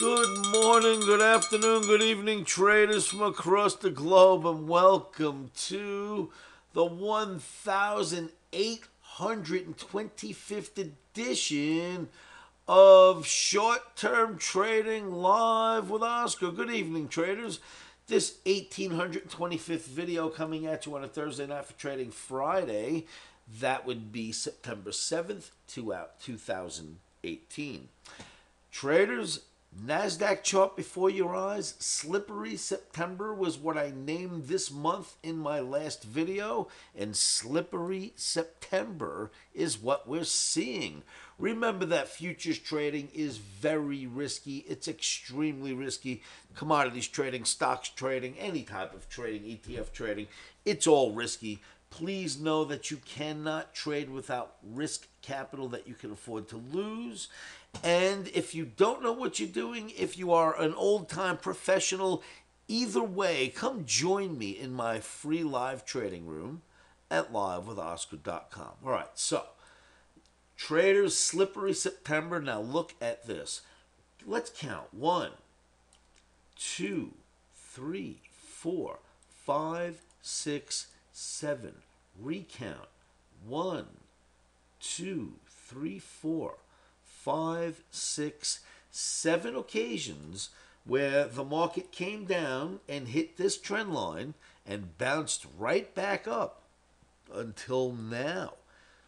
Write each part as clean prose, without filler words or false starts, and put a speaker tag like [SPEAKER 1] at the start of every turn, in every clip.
[SPEAKER 1] Good morning, good afternoon, good evening, traders from across the globe, and welcome to the 1825th edition of Short-Term Trading Live with Oscar. Good evening, traders. This 1825th video coming at you on a Thursday night for Trading Friday. That would be September 7th, 2018. Traders, NASDAQ chart before your eyes. Slippery September was what I named this month in my last video, and slippery September is what we're seeing. Remember that futures trading is very risky. It's extremely risky. Commodities trading, stocks trading, any type of trading, ETF trading, it's all risky. Please know that you cannot trade without risk capital that you can afford to lose. And if you don't know what you're doing, if you are an old-time professional, either way, come join me in my free live trading room at livewithoscar.com. All right, so traders, slippery September. Now look at this. Let's count. 1, 2, 3, 4, 5, 6, 7. Recount. 1, 2, 3, 4, 5, 6, 7 occasions where the market came down and hit this trend line and bounced right back up until now.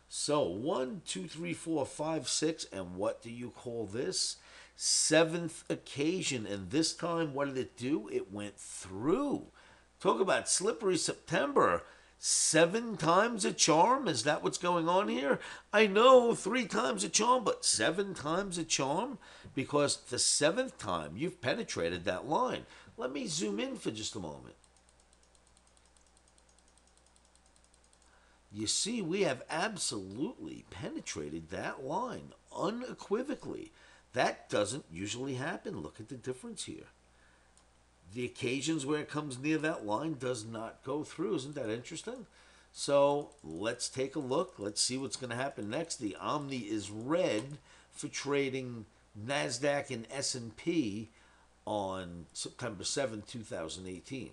[SPEAKER 1] So 1, 2, 3, 4, 5, 6, and what do you call this? 7th occasion, and this time what did it do? It went through. Talk about slippery September. 7 times a charm? Is that what's going on here? I know 3 times a charm, but 7 times a charm? Because the 7th time you've penetrated that line. Let me zoom in for just a moment. You see, we have absolutely penetrated that line unequivocally. That doesn't usually happen. Look at the difference here. The occasions where it comes near that line does not go through. Isn't that interesting? So let's take a look. Let's see what's going to happen next. The OMNI is red for trading NASDAQ and S&P on September 7, 2018.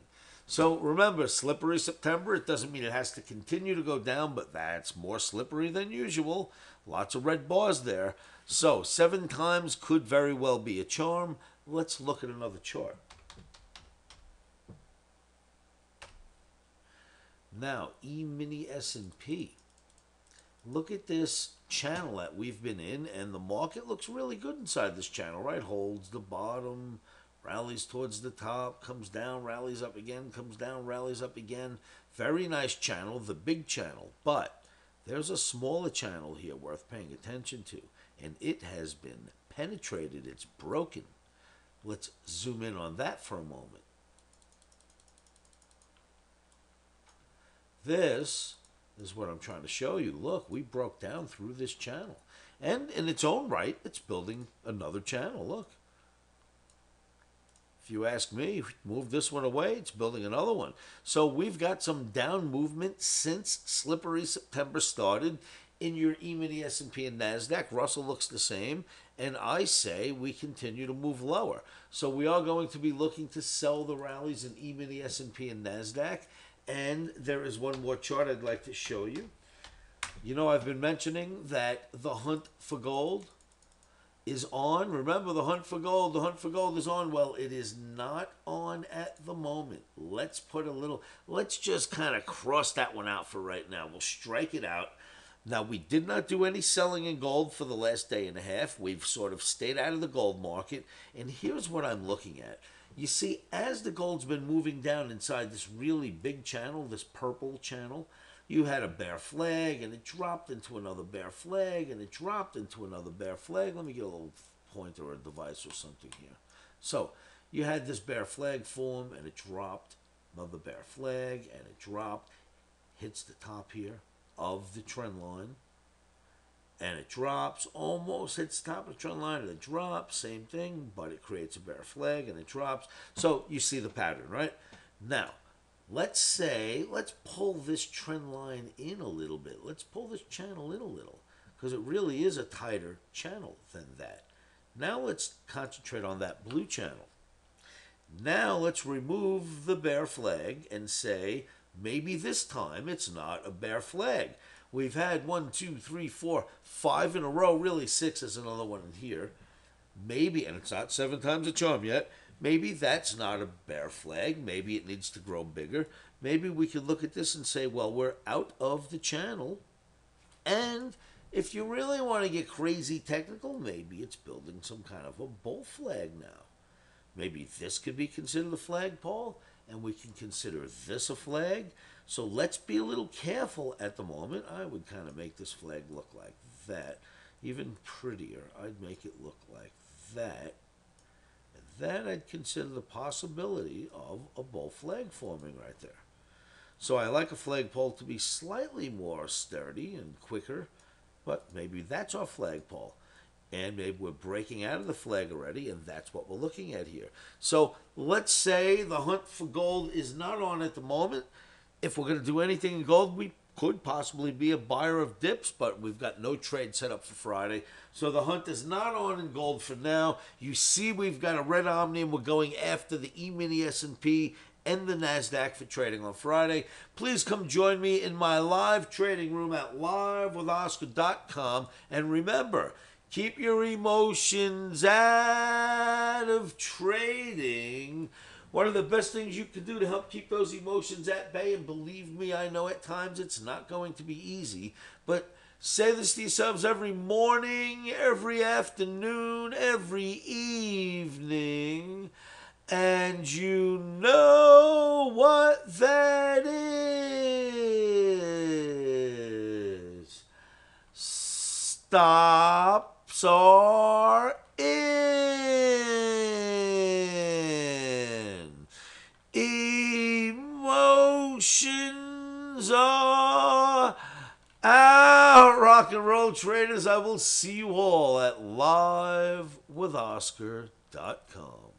[SPEAKER 1] So remember, slippery September, it doesn't mean it has to continue to go down, but that's more slippery than usual. Lots of red bars there. So 7 times could very well be a charm. Let's look at another chart. Now, emini S&P. Look at this channel that we've been in, and the market looks really good inside this channel, right? Holds the bottom, rallies towards the top, comes down, rallies up again, comes down, rallies up again. Very nice channel, the big channel. But there's a smaller channel here worth paying attention to, and it has been penetrated. It's broken. Let's zoom in on that for a moment. This is what I'm trying to show you. Look, we broke down through this channel. And in its own right, it's building another channel. Look. If you ask me, move this one away, it's building another one. So we've got some down movement since slippery September started in your emini S&P and NASDAQ. Russell looks the same. And I say we continue to move lower. So we are going to be looking to sell the rallies in emini S&P and NASDAQ. And there is one more chart I'd like to show you. You know, I've been mentioning that the hunt for gold is on. Remember, the hunt for gold is on. Well, it is not on at the moment. Let's just kind of cross that one out for right now. We'll strike it out. Now, we did not do any selling in gold for the last day and a half. We've sort of stayed out of the gold market. And here's what I'm looking at. You see, as the gold's been moving down inside this really big channel, this purple channel, you had a bear flag, and it dropped into another bear flag, and it dropped into another bear flag. Let me get a little pointer or a device or something here. So you had this bear flag form, and it dropped, another bear flag, and it dropped, hits the top here of the trend line, and it drops, almost hits the top of the trend line, and it drops, same thing, but it creates a bear flag, and it drops. So you see the pattern, right? Now, let's pull this trend line in a little bit. Let's pull this channel in a little, because it really is a tighter channel than that. Now let's concentrate on that blue channel. Now let's remove the bear flag and say, maybe this time it's not a bear flag. We've had 1, 2, 3, 4, 5 in a row. Really, 6 is another one in here. Maybe, and it's not 7 times a charm yet, maybe that's not a bear flag. Maybe it needs to grow bigger. Maybe we could look at this and say, well, we're out of the channel. And if you really want to get crazy technical, maybe it's building some kind of a bull flag now. Maybe this could be considered a flag, Paul, and we can consider this a flag. So let's be a little careful at the moment. I would kind of make this flag look like that. Even prettier, I'd make it look like that. And then I'd consider the possibility of a bull flag forming right there. So I like a flagpole to be slightly more sturdy and quicker, but maybe that's our flagpole. And maybe we're breaking out of the flag already, and that's what we're looking at here. So let's say the hunt for gold is not on at the moment. If we're going to do anything in gold, we could possibly be a buyer of dips, but we've got no trade set up for Friday. So the hunt is not on in gold for now. You see we've got a red Omni, and we're going after the emini S&P and the NASDAQ for trading on Friday. Please come join me in my live trading room at livewithoscar.com. And remember, keep your emotions out of trading. One of the best things you can do to help keep those emotions at bay, and believe me, I know at times it's not going to be easy, but say this to yourselves every morning, every afternoon, every evening, and you know what that is. Stops are in. Emotions are out. Rock and roll traders, I will see you all at livewithoscar.com.